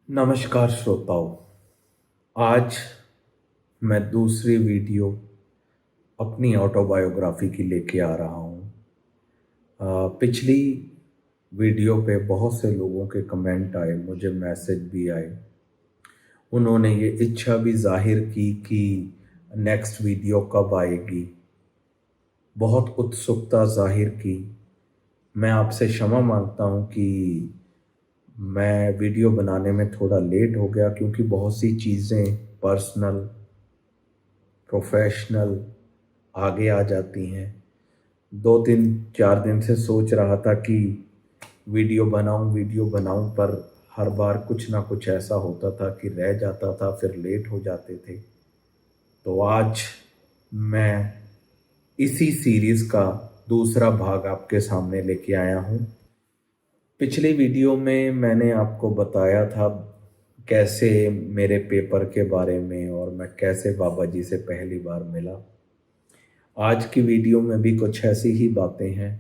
नमस्कार श्रोताओं। आज मैं दूसरी वीडियो अपनी ऑटोबायोग्राफी की लेके आ रहा हूँ। पिछली वीडियो पे बहुत से लोगों के कमेंट आए, मुझे मैसेज भी आए। उन्होंने ये इच्छा भी जाहिर की कि नेक्स्ट वीडियो कब आएगी, बहुत उत्सुकता जाहिर की। मैं आपसे क्षमा मांगता हूँ कि मैं वीडियो बनाने में थोड़ा लेट हो गया, क्योंकि बहुत सी चीज़ें पर्सनल प्रोफेशनल आगे आ जाती हैं। 2 दिन 4 दिन से सोच रहा था कि वीडियो बनाऊं, पर हर बार कुछ ना कुछ ऐसा होता था कि रह जाता था, फिर लेट हो जाते थे। तो आज मैं इसी सीरीज़ का दूसरा भाग आपके सामने लेके आया हूँ। पिछली वीडियो में मैंने आपको बताया था कैसे मेरे पेपर के बारे में और मैं कैसे बाबा जी से पहली बार मिला। आज की वीडियो में भी कुछ ऐसी ही बातें हैं।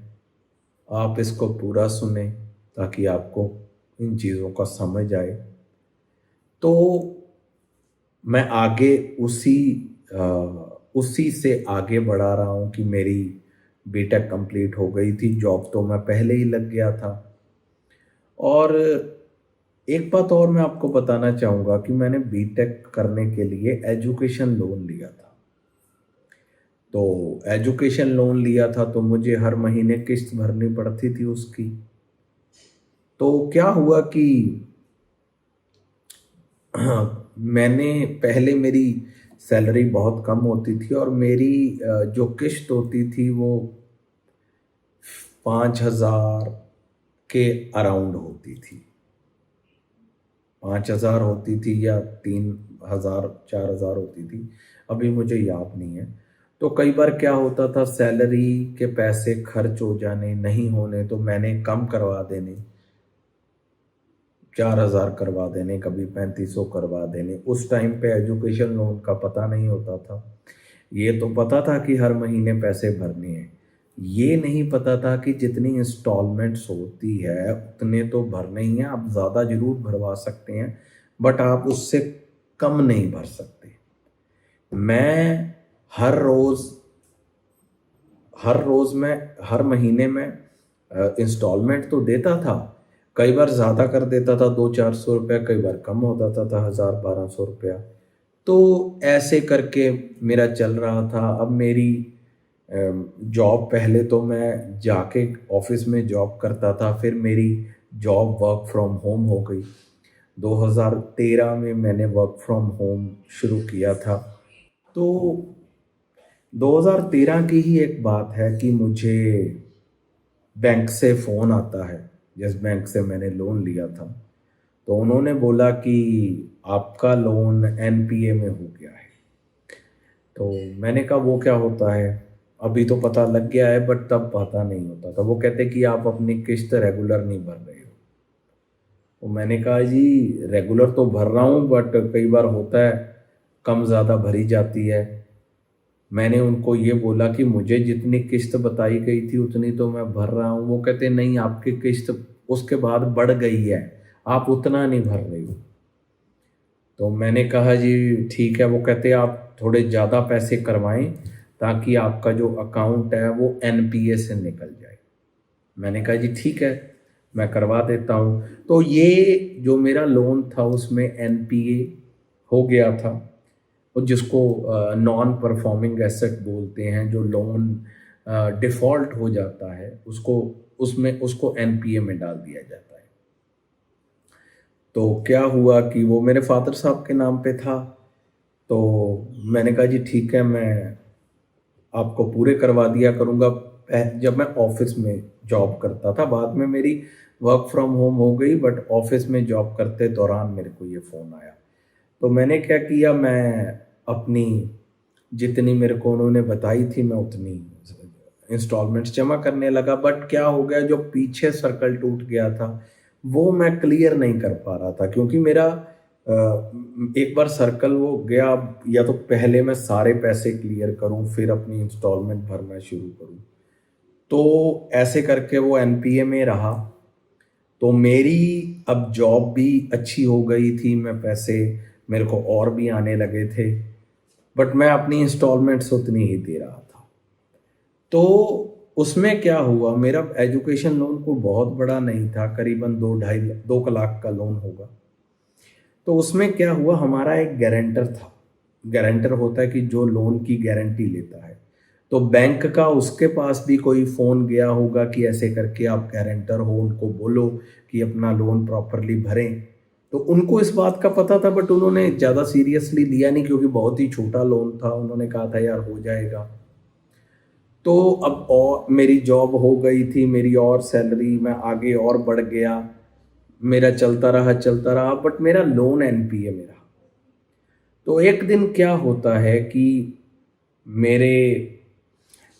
आप इसको पूरा सुने ताकि आपको इन चीज़ों का समझ आए। तो मैं आगे अ, उसी से आगे बढ़ा रहा हूँ कि मेरी बीटेक कंप्लीट हो गई थी, जॉब तो मैं पहले ही लग गया था। और एक बात और मैं आपको बताना चाहूँगा कि मैंने बीटेक करने के लिए एजुकेशन लोन लिया था। तो एजुकेशन लोन लिया था तो मुझे हर महीने किस्त भरनी पड़ती थी उसकी। तो क्या हुआ कि मैंने पहले मेरी सैलरी बहुत कम होती थी और मेरी जो किस्त होती थी वो 5,000 के अराउंड होती थी। 5,000 होती थी या 3,000 4,000 होती थी, अभी मुझे याद नहीं है। तो कई बार क्या होता था, सैलरी के पैसे खर्च हो जाने, नहीं होने, तो मैंने कम करवा देने, 4,000 करवा देने, कभी 3,500 करवा देने। उस टाइम पे एजुकेशन लोन का पता नहीं होता था। ये तो पता था कि हर महीने पैसे भरने हैं। ये नहीं पता था कि जितनी इंस्टॉलमेंट्स होती है उतने तो भरने ही हैं। आप ज़्यादा ज़रूर भरवा सकते हैं, बट आप उससे कम नहीं भर सकते। मैं हर रोज़ हर रोज़ मैं हर महीने में इंस्टॉलमेंट तो देता था। कई बार ज़्यादा कर देता था, 200-400 रुपया, कई बार कम हो जाता था, 1,000-1,200 रुपया। तो ऐसे करके मेरा चल रहा था। अब मेरी जॉब, पहले तो मैं जाके ऑफिस में जॉब करता था, फिर मेरी जॉब वर्क फ्रॉम होम हो गई। 2013 में मैंने वर्क फ्रॉम होम शुरू किया था। तो 2013 की ही एक बात है कि मुझे बैंक से फ़ोन आता है, जिस बैंक से मैंने लोन लिया था। तो उन्होंने बोला कि आपका लोन एनपीए में हो गया है। तो मैंने कहा वो क्या होता है? अभी तो पता लग गया है, बट तब पता नहीं होता था। वो कहते कि आप अपनी किस्त रेगुलर नहीं भर रहे हो। तो मैंने कहा जी, रेगुलर तो भर रहा हूँ, बट कई बार होता है कम ज़्यादा भरी जाती है। मैंने उनको ये बोला कि मुझे जितनी किस्त बताई गई थी उतनी तो मैं भर रहा हूँ। वो कहते नहीं, आपकी किस्त उसके बाद बढ़ गई है, आप उतना नहीं भर रही हो। तो मैंने कहा जी ठीक है। वो कहते आप थोड़े ज़्यादा पैसे करवाएं ताकि आपका जो अकाउंट है वो एनपीए से निकल जाए। मैंने कहा जी ठीक है, मैं करवा देता हूँ। तो ये जो मेरा लोन था उसमें एनपीए हो गया था, और जिसको नॉन परफॉर्मिंग एसेट बोलते हैं। जो लोन डिफ़ॉल्ट हो जाता है उसको एनपीए में डाल दिया जाता है। तो क्या हुआ कि वो मेरे फादर साहब के नाम पे था। तो मैंने कहा जी ठीक है, मैं आपको पूरे करवा दिया करूँगा। जब मैं ऑफिस में जॉब करता था, बाद में मेरी वर्क फ्रॉम होम हो गई, बट ऑफिस में जॉब करते दौरान मेरे को ये फ़ोन आया। तो मैंने क्या किया, मैं अपनी जितनी मेरे को उन्होंने बताई थी मैं उतनी इंस्टॉलमेंट्स जमा करने लगा। बट क्या हो गया, जो पीछे सर्कल टूट गया था वो मैं क्लियर नहीं कर पा रहा था, क्योंकि मेरा एक बार सर्कल वो गया। या तो पहले मैं सारे पैसे क्लियर करूं, फिर अपनी इंस्टॉलमेंट भरना शुरू करूं। तो ऐसे करके वो एनपीए में रहा। तो मेरी अब जॉब भी अच्छी हो गई थी, मैं पैसे मेरे को और भी आने लगे थे, बट मैं अपनी इंस्टॉलमेंट्स उतनी ही दे रहा था। तो उसमें क्या हुआ, मेरा एजुकेशन लोन कोई बहुत बड़ा नहीं था, करीबन 2 लाख का लोन होगा। तो उसमें क्या हुआ, हमारा एक गारंटर था। गारंटर होता है कि जो लोन की गारंटी लेता है। तो बैंक का उसके पास भी कोई फ़ोन गया होगा कि ऐसे करके आप गारंटर हो, उनको बोलो कि अपना लोन प्रॉपरली भरें। तो उनको इस बात का पता था, बट उन्होंने ज़्यादा सीरियसली लिया नहीं, क्योंकि बहुत ही छोटा लोन था। उन्होंने कहा था यार हो जाएगा। तो अब और मेरी जॉब हो गई थी, मेरी और सैलरी, मैं आगे और बढ़ गया, मेरा चलता रहा, बट मेरा लोन एनपीए में रहा। तो एक दिन क्या होता है कि मेरे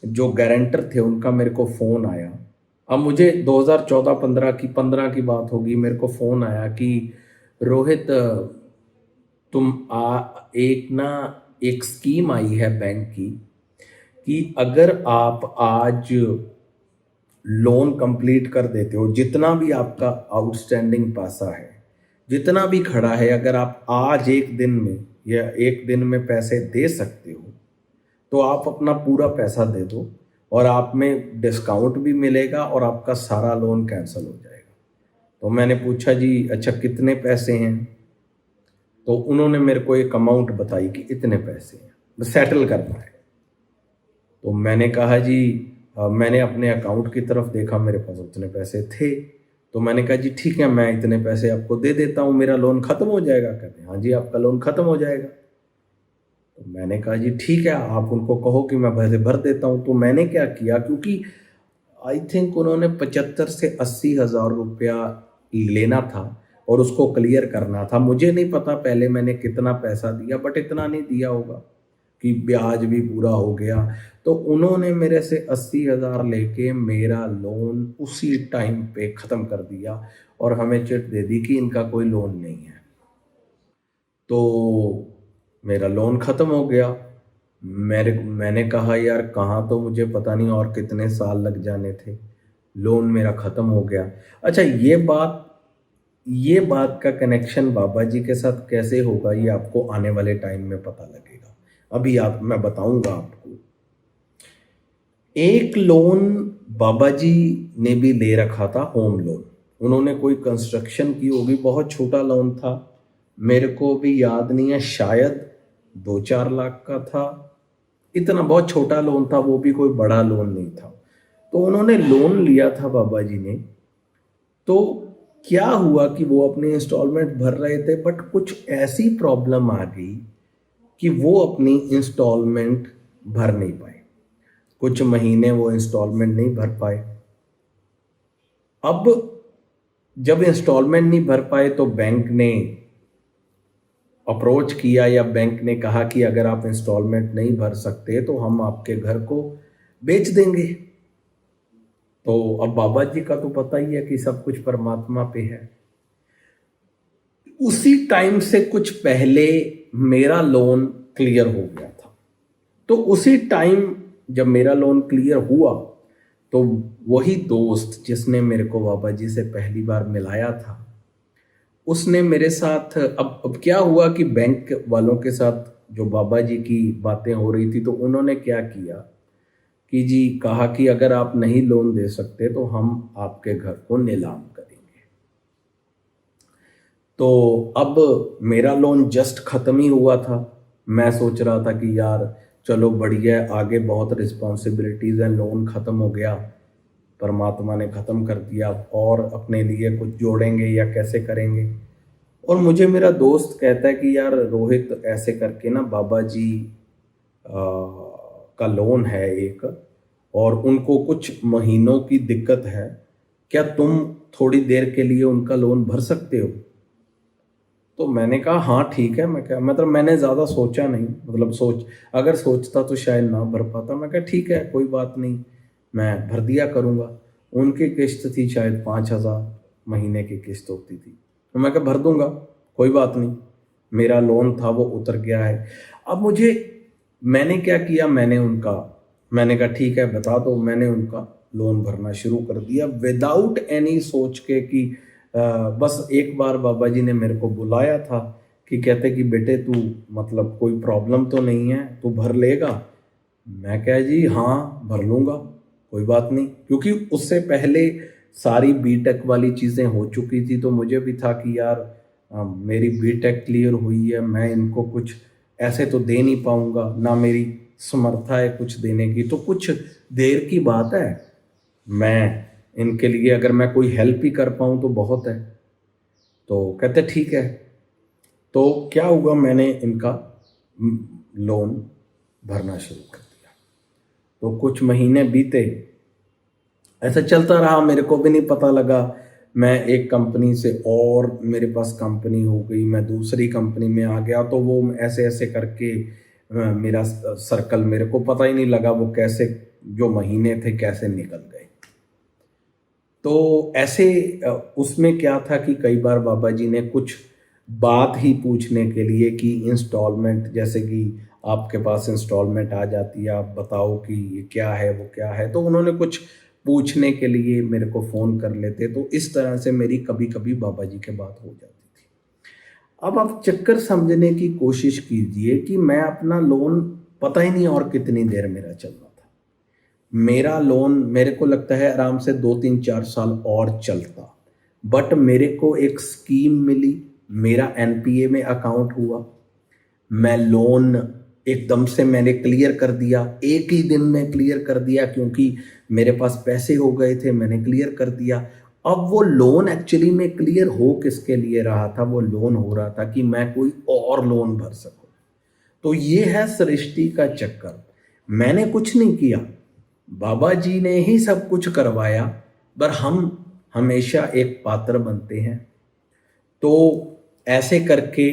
जो गारंटर थे उनका मेरे को फ़ोन आया। अब मुझे 2014-15 की बात होगी, मेरे को फ़ोन आया कि रोहित, तुम एक स्कीम आई है बैंक की कि अगर आप आज लोन कंप्लीट कर देते हो, जितना भी आपका आउटस्टैंडिंग पैसा है, जितना भी खड़ा है, अगर आप आज एक दिन में या एक दिन में पैसे दे सकते हो, तो आप अपना पूरा पैसा दे दो, और आप में डिस्काउंट भी मिलेगा और आपका सारा लोन कैंसिल हो जाएगा। तो मैंने पूछा जी अच्छा कितने पैसे हैं? तो उन्होंने मेरे को एक अमाउंट बताई कि इतने पैसे हैं, सेटल करना है। तो मैंने कहा जी मैंने अपने अकाउंट की तरफ देखा, मेरे पास उतने पैसे थे। तो मैंने कहा जी ठीक है, मैं इतने पैसे आपको दे देता हूँ, मेरा लोन ख़त्म हो जाएगा। कहते हैं हाँ जी, आपका लोन ख़त्म हो जाएगा। तो मैंने कहा जी ठीक है, आप उनको कहो कि मैं पैसे भर देता हूँ। तो मैंने क्या किया, क्योंकि आई थिंक उन्होंने 75 से 80 हज़ार रुपया लेना था और उसको क्लियर करना था। मुझे नहीं पता पहले मैंने कितना पैसा दिया, बट इतना नहीं दिया होगा कि ब्याज भी पूरा हो गया। तो उन्होंने मेरे से 80 हज़ार लेके मेरा लोन उसी टाइम पे ख़त्म कर दिया और हमें चिट दे दी कि इनका कोई लोन नहीं है। तो मेरा लोन ख़त्म हो गया। मैंने कहा यार कहाँ, तो मुझे पता नहीं और कितने साल लग जाने थे, लोन मेरा ख़त्म हो गया। अच्छा, ये बात का कनेक्शन बाबा जी के साथ कैसे होगा, ये आपको आने वाले टाइम में पता लगेगा। अभी आप मैं बताऊंगा आपको। एक लोन बाबा जी ने भी ले रखा था, होम लोन। उन्होंने कोई कंस्ट्रक्शन की होगी, बहुत छोटा लोन था, मेरे को भी याद नहीं है, शायद 2-4 लाख का था। इतना बहुत छोटा लोन था, वो भी कोई बड़ा लोन नहीं था। तो उन्होंने लोन लिया था बाबा जी ने। तो क्या हुआ कि वो अपनी इंस्टॉलमेंट भर रहे थे, बट कुछ ऐसी प्रॉब्लम आ गई कि वो अपनी इंस्टॉलमेंट भर नहीं पाए। कुछ महीने वो इंस्टॉलमेंट नहीं भर पाए। अब जब इंस्टॉलमेंट नहीं भर पाए तो बैंक ने अप्रोच किया, या बैंक ने कहा कि अगर आप इंस्टॉलमेंट नहीं भर सकते तो हम आपके घर को बेच देंगे। तो अब बाबा जी का तो पता ही है कि सब कुछ परमात्मा पे है। उसी टाइम से कुछ पहले मेरा लोन क्लियर हो गया था। तो उसी टाइम जब मेरा लोन क्लियर हुआ, तो वही दोस्त जिसने मेरे को बाबा जी से पहली बार मिलाया था, उसने मेरे साथ, अब क्या हुआ कि बैंक वालों के साथ जो बाबा जी की बातें हो रही थी, तो उन्होंने क्या किया कि जी कहा कि अगर आप नहीं लोन दे सकते तो हम आपके घर को नीलाम करेंगे। तो अब मेरा लोन जस्ट ख़त्म ही हुआ था। मैं सोच रहा था कि यार चलो बढ़िया है, आगे बहुत रिस्पॉन्सिबिलिटीज़ हैं, लोन ख़त्म हो गया, परमात्मा ने ख़त्म कर दिया, और अपने लिए कुछ जोड़ेंगे या कैसे करेंगे। और मुझे मेरा दोस्त कहता है कि यार रोहित, ऐसे करके ना बाबा जी का लोन है एक, और उनको कुछ महीनों की दिक्कत है, क्या तुम थोड़ी देर के लिए उनका लोन भर सकते हो? तो मैंने कहा हाँ ठीक है। मैं क्या, मतलब मैंने ज़्यादा सोचा नहीं, मतलब अगर सोचता तो शायद ना भर पाता। मैं कहा ठीक है, कोई बात नहीं, मैं भर दिया करूँगा। उनकी किस्त थी शायद 5,000 महीने की किस्त होती थी। तो मैं कहा भर दूंगा, कोई बात नहीं, मेरा लोन था वो उतर गया है। अब मैंने क्या किया, मैंने कहा ठीक है बता दो। मैंने उनका लोन भरना शुरू कर दिया विदाउट एनी सोच के कि बस एक बार बाबा जी ने मेरे को बुलाया था कि कहते कि बेटे तू मतलब कोई प्रॉब्लम तो नहीं है, तू भर लेगा? मैं कहा जी हाँ भर लूँगा, कोई बात नहीं, क्योंकि उससे पहले सारी बीटेक वाली चीज़ें हो चुकी थी, तो मुझे भी था कि यार मेरी बीटेक क्लियर हुई है, मैं इनको कुछ ऐसे तो दे नहीं पाऊँगा, ना मेरी समर्था है कुछ देने की, तो कुछ देर की बात है, मैं इनके लिए अगर मैं कोई हेल्प ही कर पाऊँ तो बहुत है। तो कहते ठीक है। तो क्या हुआ, मैंने इनका लोन भरना शुरू कर दिया। तो कुछ महीने बीते, ऐसा चलता रहा, मेरे को भी नहीं पता लगा। मैं एक कंपनी से और मेरे पास कंपनी हो गई, मैं दूसरी कंपनी में आ गया, तो वो ऐसे ऐसे करके मेरा सर्कल, मेरे को पता ही नहीं लगा वो कैसे, जो महीने थे कैसे निकल गए। तो ऐसे उसमें क्या था कि कई बार बाबा जी ने कुछ बात ही पूछने के लिए कि इंस्टॉलमेंट, जैसे कि आपके पास इंस्टॉलमेंट आ जाती है, आप बताओ कि ये क्या है वो क्या है, तो उन्होंने कुछ पूछने के लिए मेरे को फ़ोन कर लेते, तो इस तरह से मेरी कभी कभी बाबा जी के बात हो जाती थी। अब आप चक्कर समझने की कोशिश कीजिए कि मैं अपना लोन पता ही नहीं और कितनी देर मेरा चल रहा था। मेरा लोन मेरे को लगता है आराम से 2 3 4 साल और चलता, बट मेरे को एक स्कीम मिली, मेरा एनपीए में अकाउंट हुआ, मैं लोन एकदम से मैंने क्लियर कर दिया, एक ही दिन में क्लियर कर दिया, क्योंकि मेरे पास पैसे हो गए थे, मैंने क्लियर कर दिया। अब वो लोन एक्चुअली में क्लियर हो किसके लिए रहा था? वो लोन हो रहा था कि मैं कोई और लोन भर सकूं। तो ये है सृष्टि का चक्कर। मैंने कुछ नहीं किया, बाबा जी ने ही सब कुछ करवाया, पर हम हमेशा एक पात्र बनते हैं। तो ऐसे करके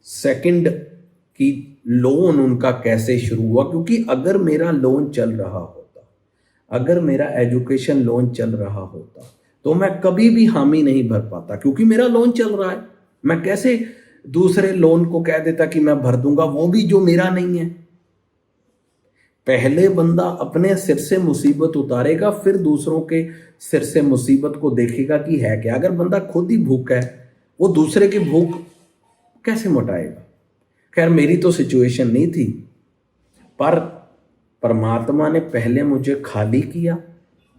सेकंड की लोन उनका कैसे शुरू हुआ, क्योंकि अगर मेरा लोन चल रहा होता, अगर मेरा एजुकेशन लोन चल रहा होता, तो मैं कभी भी हामी नहीं भर पाता, क्योंकि मेरा लोन चल रहा है। मैं कैसे दूसरे लोन को कह देता कि मैं भर दूंगा, वो भी जो मेरा नहीं है। पहले बंदा अपने सिर से मुसीबत उतारेगा, फिर दूसरों के सिर से मुसीबत को देखेगा कि है क्या। अगर बंदा खुद ही भूखा है, वो दूसरे की भूख कैसे मिटाएगा? खैर मेरी तो सिचुएशन नहीं थी, पर परमात्मा ने पहले मुझे खाली किया।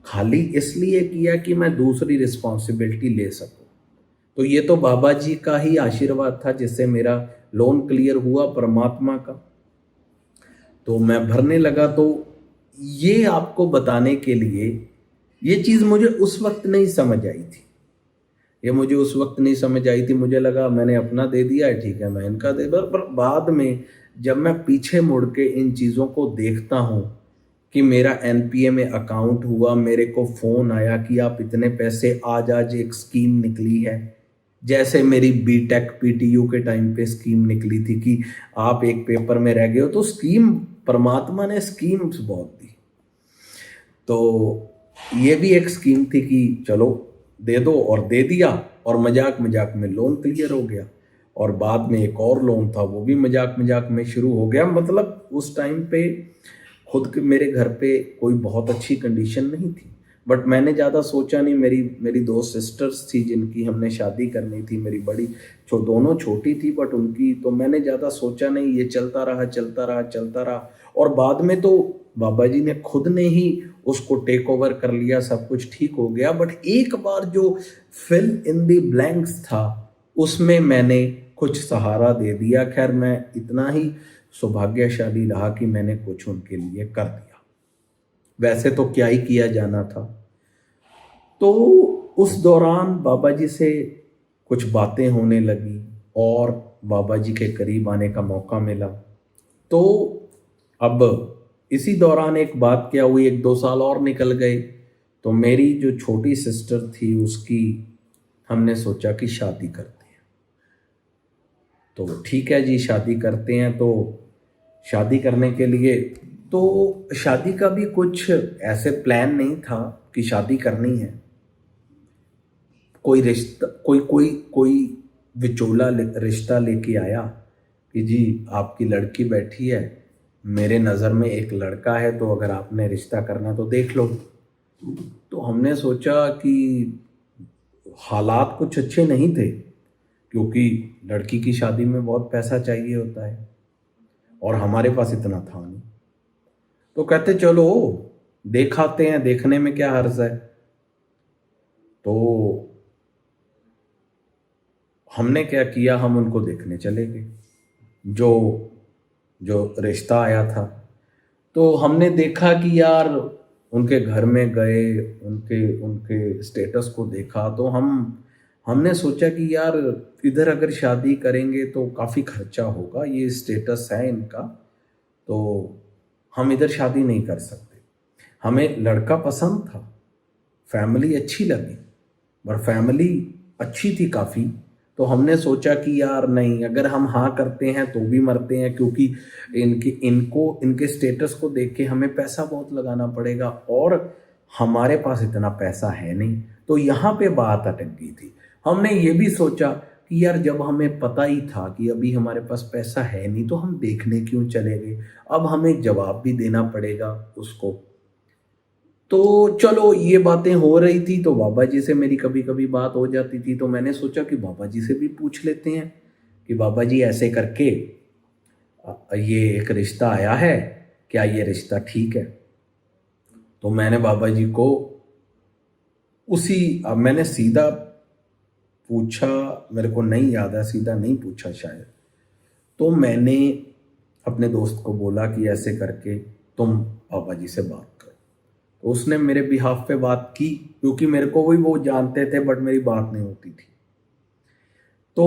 खाली इसलिए किया कि मैं दूसरी रिस्पॉन्सिबिलिटी ले सकूं। तो ये तो बाबा जी का ही आशीर्वाद था जिससे मेरा लोन क्लियर हुआ, परमात्मा का। तो मैं भरने लगा। तो ये आपको बताने के लिए, ये चीज़ मुझे उस वक्त नहीं समझ आई थी, ये मुझे उस वक्त नहीं समझ आई थी। मुझे लगा मैंने अपना दे दिया है, ठीक है मैं इनका दे, पर बाद में जब मैं पीछे मुड़ के इन चीज़ों को देखता हूँ कि मेरा एनपीए में अकाउंट हुआ, मेरे को फ़ोन आया कि आप इतने पैसे, आज एक स्कीम निकली है, जैसे मेरी बीटेक पीटीयू के टाइम पे स्कीम निकली थी कि आप एक पेपर में रह गए हो, तो स्कीम, परमात्मा ने स्कीम्स बहुत दी। तो ये भी एक स्कीम थी कि चलो दे दो, और दे दिया, और मजाक मजाक में लोन क्लियर हो गया। और बाद में एक और लोन था, वो भी मजाक मजाक में शुरू हो गया। मतलब उस टाइम पे खुद के मेरे घर पे कोई बहुत अच्छी कंडीशन नहीं थी, बट मैंने ज़्यादा सोचा नहीं। मेरी मेरी 2 सिस्टर्स थी जिनकी हमने शादी करनी थी, मेरी बड़ी दोनों छोटी थी, बट उनकी, तो मैंने ज़्यादा सोचा नहीं, ये चलता रहा चलता रहा चलता रहा। और बाद में तो बाबा जी ने खुद ने ही उसको टेक ओवर कर लिया, सब कुछ ठीक हो गया। बट एक बार जो फिल इन दी ब्लैंक्स था, उसमें मैंने कुछ सहारा दे दिया। खैर मैं इतना ही सौभाग्यशाली रहा कि मैंने कुछ उनके लिए कर दिया, वैसे तो क्या ही किया जाना था। तो उस दौरान बाबा जी से कुछ बातें होने लगी और बाबा जी के करीब आने का मौका मिला। तो अब इसी दौरान एक बात क्या हुई, 1 2 साल और निकल गए। तो मेरी जो छोटी सिस्टर थी, उसकी हमने सोचा कि शादी करते हैं। तो ठीक है जी, शादी करते हैं। तो शादी करने के लिए, तो शादी का भी कुछ ऐसे प्लान नहीं था कि शादी करनी है। कोई रिश्ता, कोई कोई कोई विचोला रिश्ता लेके आया कि जी आपकी लड़की बैठी है, मेरे नज़र में एक लड़का है, तो अगर आपने रिश्ता करना तो देख लो। तो हमने सोचा कि हालात कुछ अच्छे नहीं थे, क्योंकि लड़की की शादी में बहुत पैसा चाहिए होता है और हमारे पास इतना था नहीं। तो कहते चलो देख आते हैं, देखने में क्या हर्ज है। तो हमने क्या किया, हम उनको देखने चले गए, जो जो रिश्ता आया था। तो हमने देखा कि यार उनके घर में गए, उनके उनके स्टेटस को देखा, तो हमने सोचा कि यार इधर अगर शादी करेंगे तो काफ़ी खर्चा होगा, ये स्टेटस है इनका, तो हम इधर शादी नहीं कर सकते। हमें लड़का पसंद था, फैमिली अच्छी लगी, पर फैमिली अच्छी थी काफ़ी। तो हमने सोचा कि यार नहीं, अगर हम हाँ करते हैं तो भी मरते हैं, क्योंकि इनके स्टेटस को देख के हमें पैसा बहुत लगाना पड़ेगा और हमारे पास इतना पैसा है नहीं। तो यहाँ पे बात अटक गई थी। हमने ये भी सोचा कि यार जब हमें पता ही था कि अभी हमारे पास पैसा है नहीं, तो हम देखने क्यों चले गए। अब हमें जवाब भी देना पड़ेगा उसको। तो चलो ये बातें हो रही थी, तो बाबा जी से मेरी कभी कभी बात हो जाती थी, तो मैंने सोचा कि बाबा जी से भी पूछ लेते हैं कि बाबा जी ऐसे करके ये एक रिश्ता आया है, क्या ये रिश्ता ठीक है। तो मैंने बाबा जी को अब मैंने सीधा पूछा, मेरे को नहीं याद है, सीधा नहीं पूछा शायद। तो मैंने अपने दोस्त को बोला कि ऐसे करके तुम बाबा जी से बात करो। तो उसने मेरे बिहाफ पे बात की, क्योंकि मेरे को भी वो जानते थे, बट मेरी बात नहीं होती थी। तो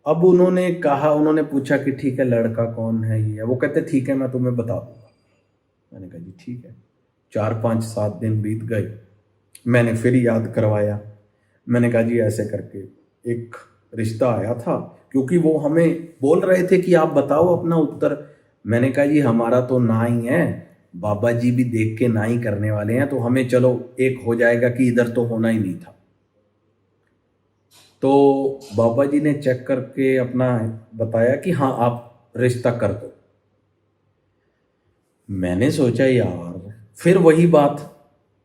अब उन्होंने पूछा कि ठीक है लड़का कौन है ये, वो कहते ठीक है मैं तुम्हें बता दूंगा। मैंने कहा जी ठीक है। 4 5 7 दिन बीत गए, मैंने फिर याद करवाया। मैंने कहा जी ऐसे करके एक रिश्ता आया था, क्योंकि वो हमें बोल रहे थे कि आप बताओ अपना उत्तर। मैंने कहा जी हमारा तो ना ही है, बाबा जी भी देख के ना ही करने वाले हैं, तो हमें चलो एक हो जाएगा कि इधर तो होना ही नहीं था। तो बाबा जी ने चेक करके अपना बताया कि हाँ आप रिश्ता कर दो। मैंने सोचा यार, फिर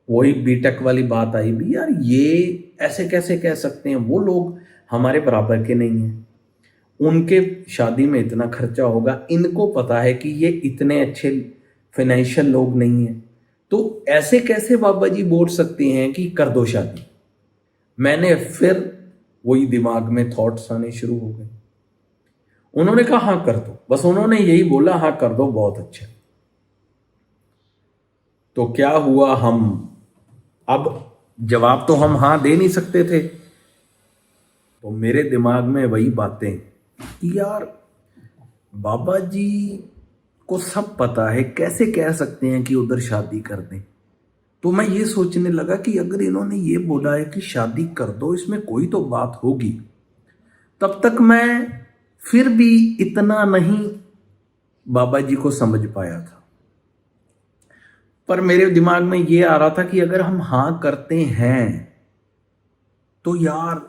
वही बीटेक वाली बात आई भी, यार ये ऐसे कैसे कह सकते हैं, वो लोग हमारे बराबर के नहीं हैं, उनके शादी में इतना खर्चा होगा, इनको पता है कि ये इतने अच्छे फाइनेंशियल लोग नहीं हैं, तो ऐसे कैसे बाबा जी बोल सकते हैं कि कर दो शादी। मैंने फिर वही दिमाग में थॉट्स आने शुरू हो गए। उन्होंने कहा हाँ कर दो, बस उन्होंने यही बोला हाँ कर दो, बहुत अच्छा। तो क्या हुआ, अब जवाब तो हम हाँ दे नहीं सकते थे। तो मेरे दिमाग में वही बातें कि यार बाबा जी को सब पता है, कैसे कह सकते हैं कि उधर शादी कर दें। तो मैं ये सोचने लगा कि अगर इन्होंने ये बोला है कि शादी कर दो, इसमें कोई तो बात होगी। तब तक मैं फिर भी इतना नहीं बाबा जी को समझ पाया था, पर मेरे दिमाग में ये आ रहा था कि अगर हम हाँ करते हैं तो यार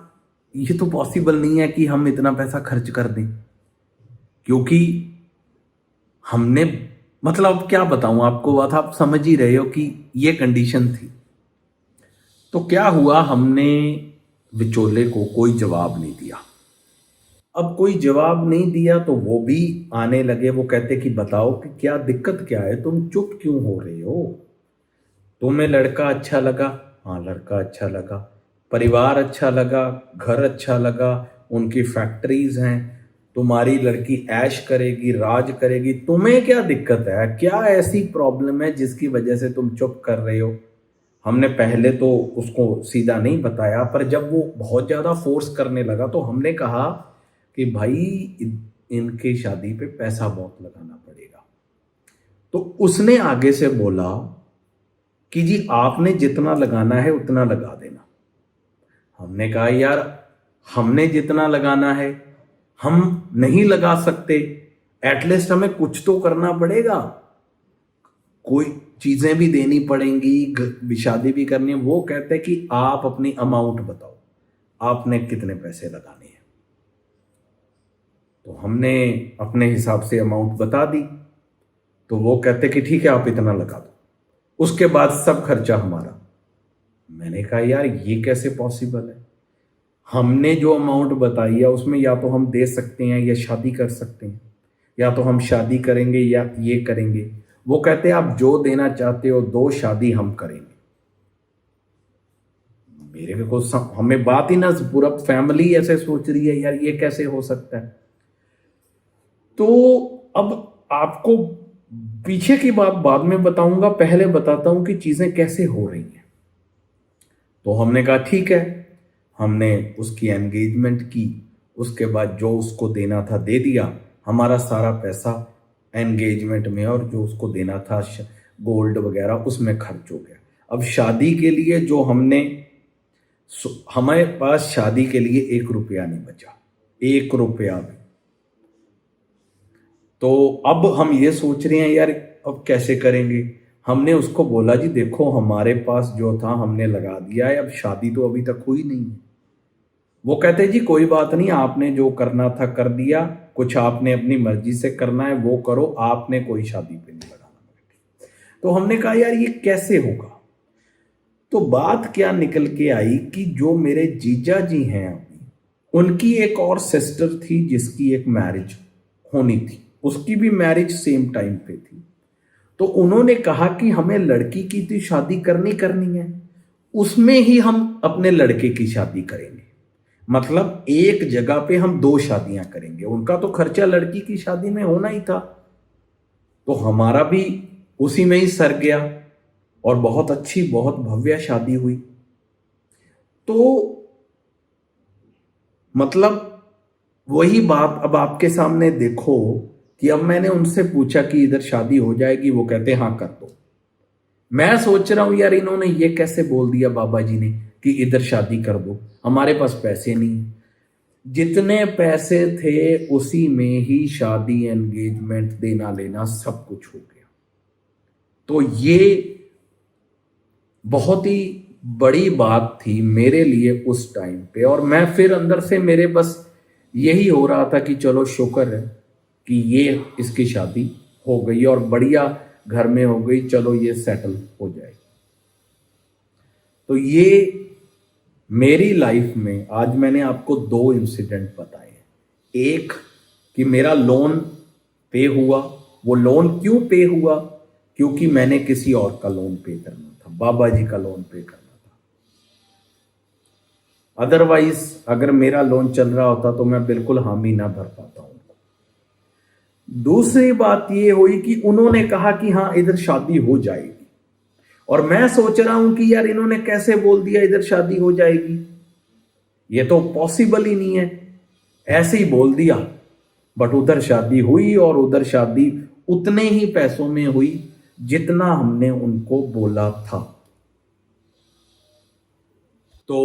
ये तो पॉसिबल नहीं है कि हम इतना पैसा खर्च कर दें, क्योंकि हमने मतलब क्या बताऊं आपको, बात आप समझ ही रहे हो कि ये कंडीशन थी। तो क्या हुआ, हमने विचोले को कोई जवाब नहीं दिया। अब कोई जवाब नहीं दिया तो वो भी आने लगे, वो कहते कि बताओ कि क्या दिक्कत क्या है, तुम चुप क्यों हो रहे हो, तुम्हें लड़का अच्छा लगा। हाँ लड़का अच्छा लगा, परिवार अच्छा लगा, घर अच्छा लगा, उनकी फैक्ट्रीज हैं, तुम्हारी लड़की ऐश करेगी, राज करेगी, तुम्हें क्या दिक्कत है, क्या ऐसी प्रॉब्लम है जिसकी वजह से तुम चुप कर रहे हो। हमने पहले तो उसको सीधा नहीं बताया, पर जब वो बहुत ज़्यादा फोर्स करने लगा तो हमने कहा कि भाई इनकी शादी पे पैसा बहुत लगाना पड़ेगा। तो उसने आगे से बोला कि जी आपने जितना लगाना है उतना लगा देना। हमने कहा यार हमने जितना लगाना है हम नहीं लगा सकते, एटलीस्ट हमें कुछ तो करना पड़ेगा, कोई चीजें भी देनी पड़ेंगी, शादी भी करनी है। वो कहते कि आप अपनी अमाउंट बताओ, आपने कितने पैसे लगाने हैं। तो हमने अपने हिसाब से अमाउंट बता दी, तो वो कहते कि ठीक है आप इतना लगा दो, उसके बाद सब खर्चा हमारा। मैंने कहा यार ये कैसे पॉसिबल है, हमने जो अमाउंट बताई है उसमें या तो हम दे सकते हैं या शादी कर सकते हैं, या तो हम शादी करेंगे या ये करेंगे। वो कहते हैं आप जो देना चाहते हो दो, शादी हम करेंगे। मेरे को हमें बात ही ना, पूरा फैमिली ऐसे सोच रही है, यार ये कैसे हो सकता है। तो अब आपको पीछे की बात बाद में बताऊंगा, पहले बताता हूं कि चीजें कैसे हो रही हैं। तो हमने कहा ठीक है, हमने उसकी एंगेजमेंट की, उसके बाद जो उसको देना था दे दिया, हमारा सारा पैसा एंगेजमेंट में और जो उसको देना था गोल्ड वगैरह उसमें खर्च हो गया। अब शादी के लिए जो हमने, हमारे पास शादी के लिए 1 रुपया नहीं बचा, 1 रुपया भी। तो अब हम ये सोच रहे हैं यार अब कैसे करेंगे। हमने उसको बोला जी देखो हमारे पास जो था हमने लगा दिया है, अब शादी तो अभी तक हुई नहीं है। वो कहते जी कोई बात नहीं, आपने जो करना था कर दिया, कुछ आपने अपनी मर्जी से करना है वो करो, आपने कोई शादी पे नहीं लगाना। तो हमने कहा यार ये कैसे होगा। तो बात क्या निकल के आई कि जो मेरे जीजा जी हैं अभी, उनकी एक और सिस्टर थी जिसकी एक मैरिज होनी थी, उसकी भी मैरिज सेम टाइम पे थी। तो उन्होंने कहा कि हमें लड़की की तो शादी करनी करनी है, उसमें ही हम अपने लड़के की शादी करेंगे, मतलब एक जगह पे हम दो शादियां करेंगे। उनका तो खर्चा लड़की की शादी में होना ही था, तो हमारा भी उसी में ही सर गया और बहुत अच्छी बहुत भव्य शादी हुई। तो मतलब वही बात अब आपके सामने देखो कि अब मैंने उनसे पूछा कि इधर शादी हो जाएगी, वो कहते हाँ कर दो। मैं सोच रहा हूं यार इन्होंने ये कैसे बोल दिया बाबा जी ने कि इधर शादी कर दो, हमारे पास पैसे नहीं। जितने पैसे थे उसी में ही शादी एंगेजमेंट देना लेना सब कुछ हो गया। तो ये बहुत ही बड़ी बात थी मेरे लिए उस टाइम पे, और मैं फिर अंदर से मेरे बस यही हो रहा था कि चलो शुक्र है कि ये इसकी शादी हो गई और बढ़िया घर में हो गई, चलो ये सेटल हो जाएगी। तो ये मेरी लाइफ में आज मैंने आपको दो इंसिडेंट बताए हैं। एक कि मेरा लोन पे हुआ, वो लोन क्यों पे हुआ, क्योंकि मैंने किसी और का लोन पे करना था, बाबा जी का लोन पे करना था। अदरवाइज अगर मेरा लोन चल रहा होता तो मैं बिल्कुल हामी ना भर पाता हूं। दूसरी बात ये हुई कि उन्होंने कहा कि हाँ इधर शादी हो जाएगी, और मैं सोच रहा हूं कि यार इन्होंने कैसे बोल दिया इधर शादी हो जाएगी, ये तो पॉसिबल ही नहीं है, ऐसे ही बोल दिया। बट उधर शादी हुई और उधर शादी उतने ही पैसों में हुई जितना हमने उनको बोला था। तो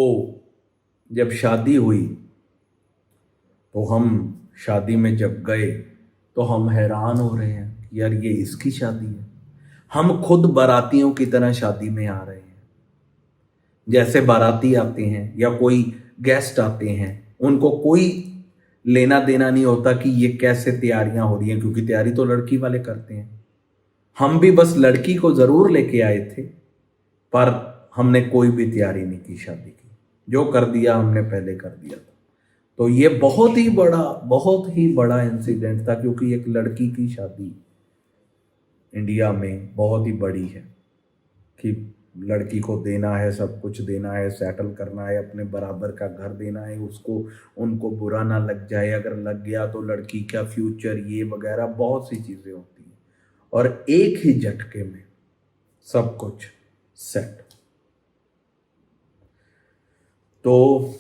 जब शादी हुई तो हम शादी में जब गए तो हम हैरान हो रहे हैं कि यार ये इसकी शादी है। हम खुद बारातियों की तरह शादी में आ रहे हैं, जैसे बाराती आते हैं या कोई गेस्ट आते हैं, उनको कोई लेना देना नहीं होता कि ये कैसे तैयारियां हो रही हैं, क्योंकि तैयारी तो लड़की वाले करते हैं। हम भी बस लड़की को जरूर लेके आए थे, पर हमने कोई भी तैयारी नहीं की शादी की, जो कर दिया हमने पहले कर दिया था। तो ये बहुत ही बड़ा इंसिडेंट था, क्योंकि एक लड़की की शादी इंडिया में बहुत ही बड़ी है कि लड़की को देना है, सब कुछ देना है, सेटल करना है, अपने बराबर का घर देना है उसको, उनको बुरा ना लग जाए, अगर लग गया तो लड़की का फ्यूचर ये वगैरह बहुत सी चीज़ें होती हैं, और एक ही झटके में सब कुछ सेट। तो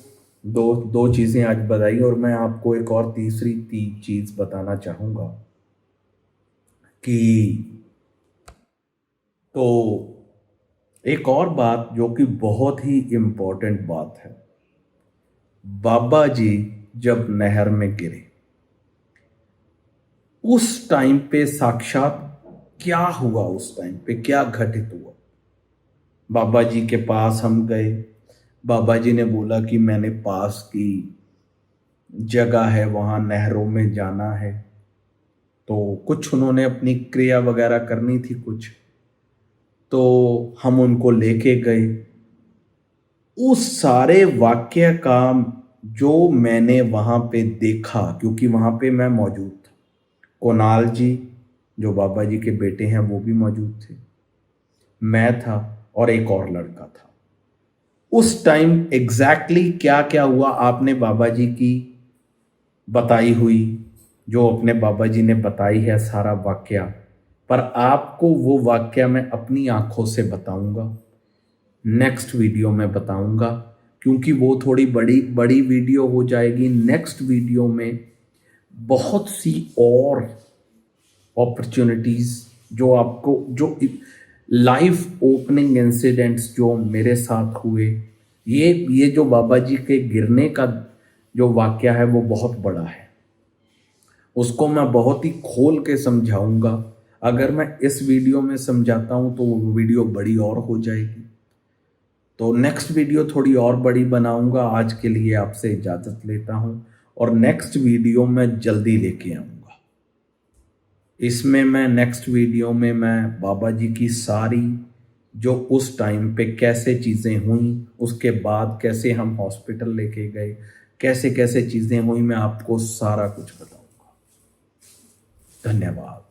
दो दो चीज़ें आज बताई, और मैं आपको एक और तीसरी चीज़ बताना चाहूँगा कि तो एक और बात जो कि बहुत ही इम्पोर्टेंट बात है, बाबा जी जब नहर में गिरे उस टाइम पे साक्षात क्या हुआ, उस टाइम पे क्या घटित हुआ। बाबा जी के पास हम गए, बाबा जी ने बोला कि मैंने पास की जगह है वहां नहरों में जाना है, तो कुछ उन्होंने अपनी क्रिया वगैरह करनी थी कुछ, तो हम उनको लेके गए। उस सारे वाक्य का जो मैंने वहाँ पे देखा, क्योंकि वहाँ पे मैं मौजूद था। कुणाल जी जो बाबा जी के बेटे हैं वो भी मौजूद थे, मैं था और एक और लड़का था। उस टाइम एग्जैक्टली क्या क्या हुआ आपने बाबा जी की बताई हुई, जो अपने बाबा जी ने बताई है सारा वाकया, पर आपको वो वाकया मैं अपनी आंखों से बताऊंगा, नेक्स्ट वीडियो में बताऊंगा, क्योंकि वो थोड़ी बड़ी बड़ी वीडियो हो जाएगी। नेक्स्ट वीडियो में बहुत सी और अपॉर्चुनिटीज जो आपको, जो लाइफ ओपनिंग इंसिडेंट्स जो मेरे साथ हुए, ये जो बाबा जी के गिरने का जो वाकया है वो बहुत बड़ा है, उसको मैं बहुत ही खोल के समझाऊंगा। अगर मैं इस वीडियो में समझाता हूं तो वो वीडियो बड़ी और हो जाएगी, तो नेक्स्ट वीडियो थोड़ी और बड़ी बनाऊंगा। आज के लिए आपसे इजाज़त लेता हूं और नेक्स्ट वीडियो मैं जल्दी लेके आऊंगा। इसमें मैं नेक्स्ट वीडियो में मैं बाबा जी की सारी, जो उस टाइम पे कैसे चीज़ें हुई, उसके बाद कैसे हम हॉस्पिटल लेके गए, कैसे कैसे चीज़ें हुई, मैं आपको सारा कुछ बताऊंगा। धन्यवाद।